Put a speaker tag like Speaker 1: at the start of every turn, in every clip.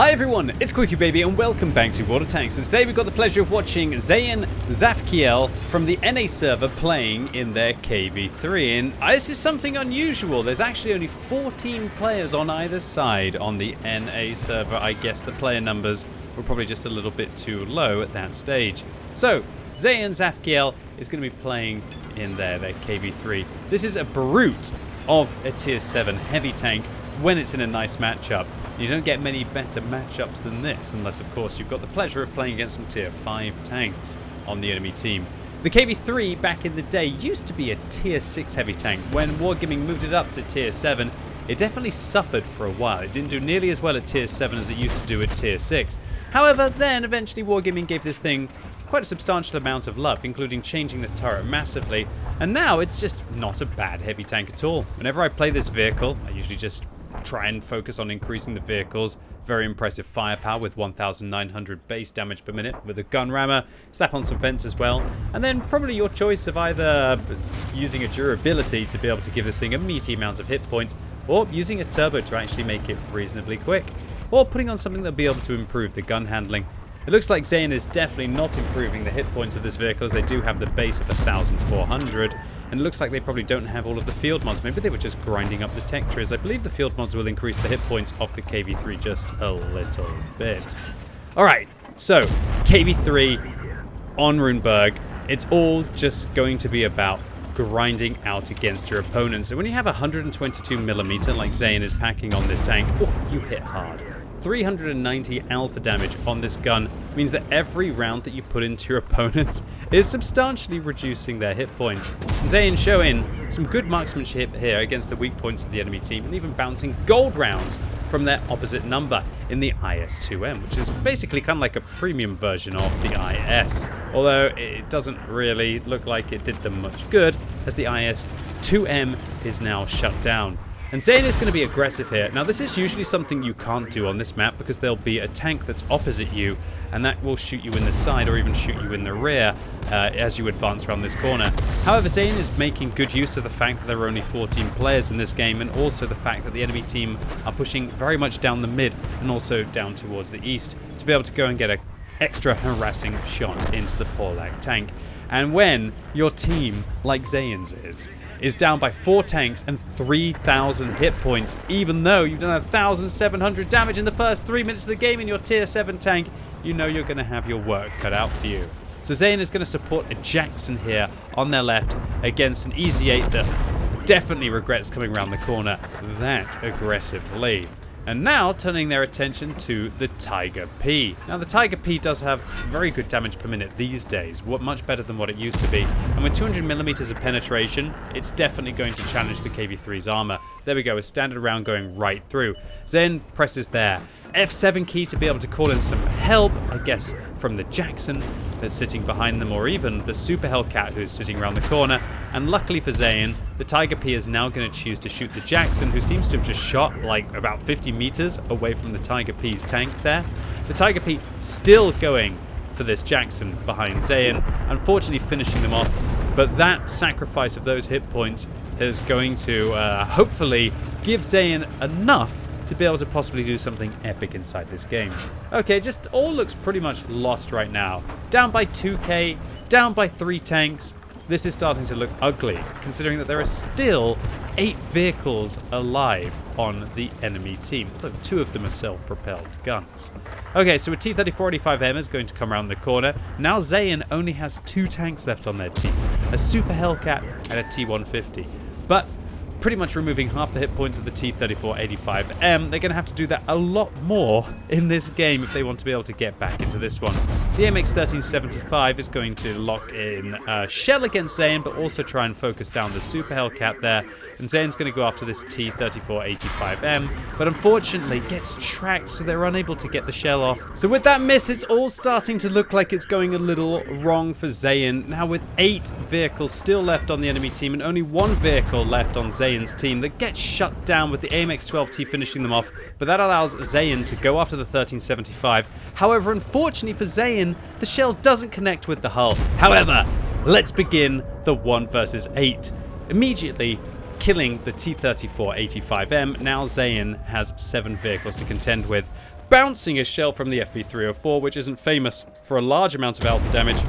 Speaker 1: Hi everyone, it's QuickyBaby and welcome back to Water Tanks, and today we've got the pleasure of watching Zayn Zafkiel from the NA server playing in their KV-3, and this is something unusual. There's actually only 14 players on either side on the NA server. I guess the player numbers were probably just a little bit too low at that stage. So, Zayn Zafkiel is going to be playing in their KV-3. This is a brute of a tier 7 heavy tank when it's in a nice matchup. You don't get many better matchups than this, unless of course you've got the pleasure of playing against some tier 5 tanks on the enemy team. The KV-3 back in the day used to be a tier 6 heavy tank. When Wargaming moved it up to tier 7, it definitely suffered for a while. It didn't do nearly as well at tier 7 as it used to do at tier 6. However, then eventually Wargaming gave this thing quite a substantial amount of love, including changing the turret massively, and now it's just not a bad heavy tank at all. Whenever I play this vehicle, I usually just try and focus on increasing the vehicle's very impressive firepower with 1,900 base damage per minute with a gun rammer, slap on some vents as well, and then probably your choice of either using a durability to be able to give this thing a meaty amount of hit points, or using a turbo to actually make it reasonably quick, or putting on something that'll be able to improve the gun handling. It looks like Zayn is definitely not improving the hit points of this vehicle, as they do have the base of 1,400. And it looks like they probably don't have all of the field mods. Maybe they were just grinding up the tech trees. I believe the field mods will increase the hit points of the KV-3 just a little bit. Alright, so KV-3 on Runeberg. It's all just going to be about grinding out against your opponents. So when you have 122mm like Zayn is packing on this tank, you hit hard. 390 alpha damage on this gun means that every round that you put into your opponents is substantially reducing their hit points. Zayn showing some good marksmanship here against the weak points of the enemy team, and even bouncing gold rounds from their opposite number in the IS-2M, which is basically kind of like a premium version of the IS, although it doesn't really look like it did them much good, as the IS-2M is now shut down. And Zayn is going to be aggressive here. Now this is usually something you can't do on this map, because there'll be a tank that's opposite you, and that will shoot you in the side or even shoot you in the rear as you advance around this corner. However, Zayn is making good use of the fact that there are only 14 players in this game, and also the fact that the enemy team are pushing very much down the mid and also down towards the east to be able to go and get an extra harassing shot into the Porlag tank. And when your team, like Zayn's is down by 4 tanks and 3,000 hit points, even though you've done 1,700 damage in the first 3 minutes of the game in your tier 7 tank, you know you're going to have your work cut out for you. So Zayn is going to support a Jackson here on their left against an Easy 8 that definitely regrets coming around the corner that aggressively. And now turning their attention to the Tiger P. Now the Tiger P does have very good damage per minute these days, much better than what it used to be. And with 200mm of penetration, it's definitely going to challenge the KV-3's armor. There we go, a standard round going right through. Zayn presses their F7 key to be able to call in some help, I guess, from the Jackson that's sitting behind them, or even the Super Hellcat who's sitting around the corner. And luckily for Zayn, the Tiger P is now going to choose to shoot the Jackson, who seems to have just shot like about 50 meters away from the Tiger P's tank there. The Tiger P still going for this Jackson behind Zayn, unfortunately finishing them off. But that sacrifice of those hit points is going to hopefully give Zayn enough to be able to possibly do something epic inside this game. Okay, just all looks pretty much lost right now. Down by 2k, down by 3 tanks. This is starting to look ugly, considering that there are still 8 vehicles alive on the enemy team. Look, 2 of them are self-propelled guns. Okay, so a T-34-85M is going to come around the corner. Now Zayn only has 2 tanks left on their team, a Super Hellcat and a T-150. But pretty much removing half the hit points of the T-34-85M. They're going to have to do that a lot more in this game if they want to be able to get back into this one. The MX-1375 is going to lock in shell against Zayn, but also try and focus down the Super Hellcat there. And Zayn's going to go after this T-34-85M, but unfortunately gets tracked, so they're unable to get the shell off. So with that miss, it's all starting to look like it's going a little wrong for Zayn. Now with 8 vehicles still left on the enemy team and only 1 vehicle left on Zayn's team that gets shut down with the AMX-12T finishing them off, but that allows Zayn to go after the 1375. However, unfortunately for Zayn, the shell doesn't connect with the hull. However, let's begin the 1 versus 8. Immediately killing the T-34-85M. Now Zayn has 7 vehicles to contend with. bouncing a shell from the FV-304, which isn't famous for a large amount of alpha damage,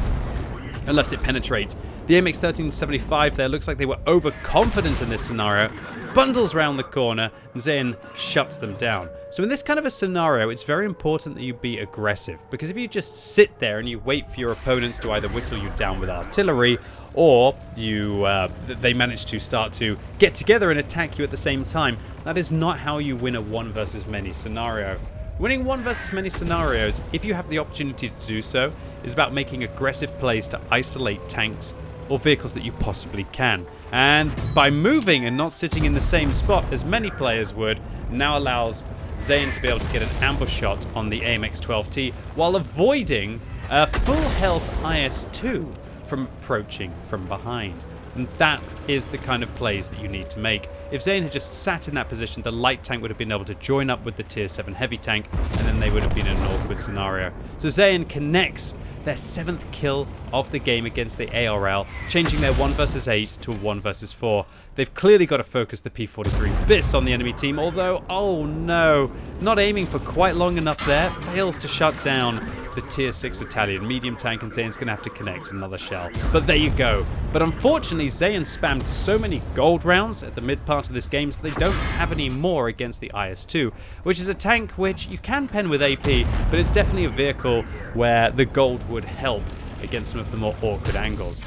Speaker 1: unless it penetrates. The AMX-1375 there looks like they were overconfident in this scenario, bundles around the corner, and Zayn shuts them down. So in this kind of a scenario, it's very important that you be aggressive, because if you just sit there and you wait for your opponents to either whittle you down with artillery, or they manage to start to get together and attack you at the same time, that is not how you win a one versus many scenario. Winning one versus many scenarios, if you have the opportunity to do so, is about making aggressive plays to isolate tanks or vehicles that you possibly can. And by moving and not sitting in the same spot as many players would, now allows Zayn to be able to get an ambush shot on the AMX-12T while avoiding a full health IS-2 from approaching from behind. And that is the kind of plays that you need to make. If Zayn had just sat in that position, the light tank would have been able to join up with the tier 7 heavy tank, and then they would have been in an awkward scenario. So Zayn connects their 7th kill of the game against the ARL, changing their 1 versus 8 to a 1 versus 4. They've clearly got to focus the P43 BIS on the enemy team, although, oh no, not aiming for quite long enough there, fails to shut down the tier 6 Italian medium tank, and Zayn's going to have to connect another shell. But there you go. But unfortunately, Zayn spammed so many gold rounds at the mid part of this game, so they don't have any more against the IS-2, which is a tank which you can pen with AP, but it's definitely a vehicle where the gold would help against some of the more awkward angles.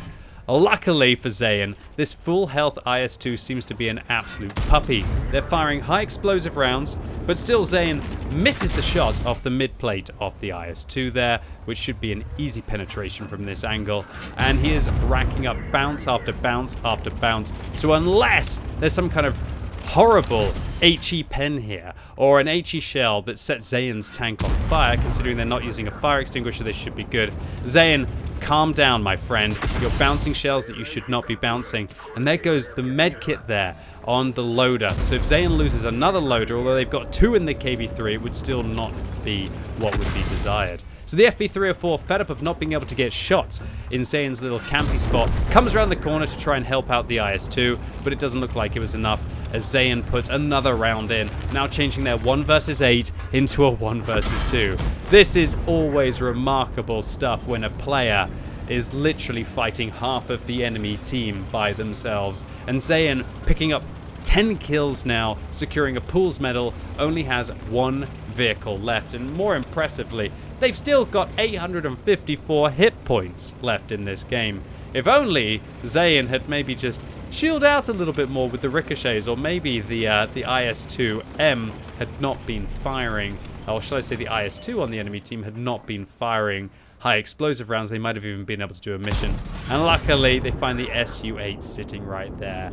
Speaker 1: Luckily for Zayn, this full health IS-2 seems to be an absolute puppy. They're firing high explosive rounds, but still Zayn misses the shot off the mid plate of the IS-2 there, which should be an easy penetration from this angle, and he is racking up bounce after bounce after bounce. So unless there's some kind of horrible HE pen here, or an HE shell that sets Zayn's tank on fire, considering they're not using a fire extinguisher, they should be good. Zayn, calm down, my friend. You're bouncing shells that you should not be bouncing. And there goes the med kit there on the loader. So if Zayn loses another loader, although they've got 2 in the KV-3, it would still not be what would be desired. So the FV-304, fed up of not being able to get shots in Zayn's little campy spot, comes around the corner to try and help out the IS-2, but it doesn't look like it was enough as Zayn puts another round in, now changing their 1 versus 8 into a 1 versus 2. This is always remarkable stuff when a player is literally fighting half of the enemy team by themselves. And Zayn, picking up 10 kills now, securing a Pools medal, only has 1 vehicle left, and more impressively, they've still got 854 hit points left in this game. If only Zayn had maybe just chilled out a little bit more with the ricochets, or maybe the IS-2M had not been firing, or shall I say the IS-2 on the enemy team had not been firing high explosive rounds, they might have even been able to do a mission. And luckily, they find the SU-8 sitting right there.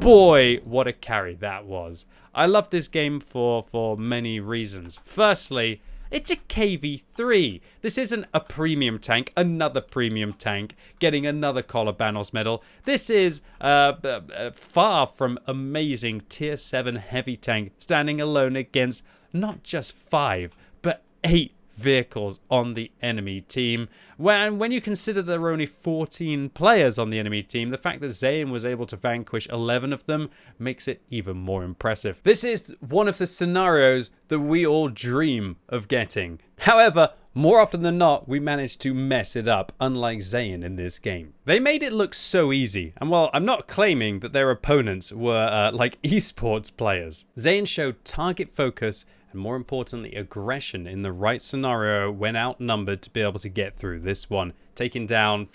Speaker 1: Boy, what a carry that was. I love this game for many reasons. Firstly, it's a KV-3. This isn't a premium tank, another premium tank, getting another Kolobanos medal. This is far from amazing tier 7 heavy tank, standing alone against not just 5, but 8 vehicles on the enemy team. When you consider there are only 14 players on the enemy team, the fact that Zayn was able to vanquish 11 of them makes it even more impressive. This is one of the scenarios that we all dream of getting. However, more often than not, we managed to mess it up, unlike Zayn in this game. They made it look so easy, and while I'm not claiming that their opponents were like esports players, Zayn showed target focus and, more importantly, aggression in the right scenario when outnumbered to be able to get through this one, taking down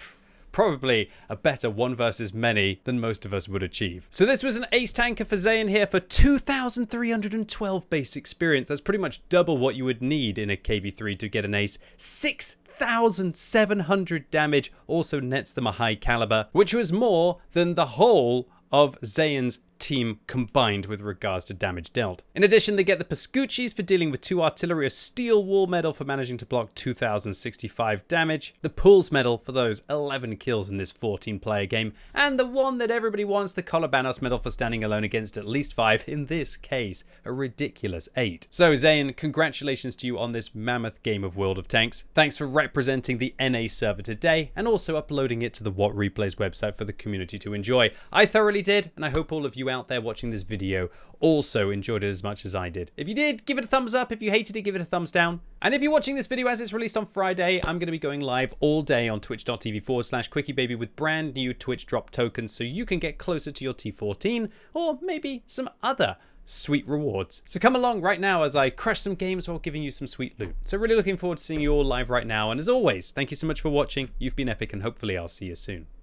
Speaker 1: probably a better 1 versus many than most of us would achieve. So this was an ace tanker for Zayn here for 2,312 base experience. That's pretty much double what you would need in a KV-3 to get an ace. 6,700 damage, also nets them a high caliber, which was more than the whole of Zayn's team combined with regards to damage dealt. In addition, they get the Pascucci's for dealing with 2 artillery, a steel wall medal for managing to block 2,065 damage, the Pools medal for those 11 kills in this 14-player game, and the one that everybody wants, the Kolobanos medal for standing alone against at least 5, in this case, a ridiculous 8. So Zayn, congratulations to you on this mammoth game of World of Tanks. Thanks for representing the NA server today, and also uploading it to the What Replays website for the community to enjoy. I thoroughly did, and I hope all of you out there watching this video also enjoyed it as much as I did. If you did, give it a thumbs up. If you hated it, give it a thumbs down. And if you're watching this video as it's released on Friday, I'm going to be going live all day on twitch.tv/QuickyBaby with brand new Twitch drop tokens so you can get closer to your T14 or maybe some other sweet rewards. So come along right now as I crush some games while giving you some sweet loot. So really looking forward to seeing you all live right now. And as always, thank you so much for watching. You've been epic and hopefully I'll see you soon.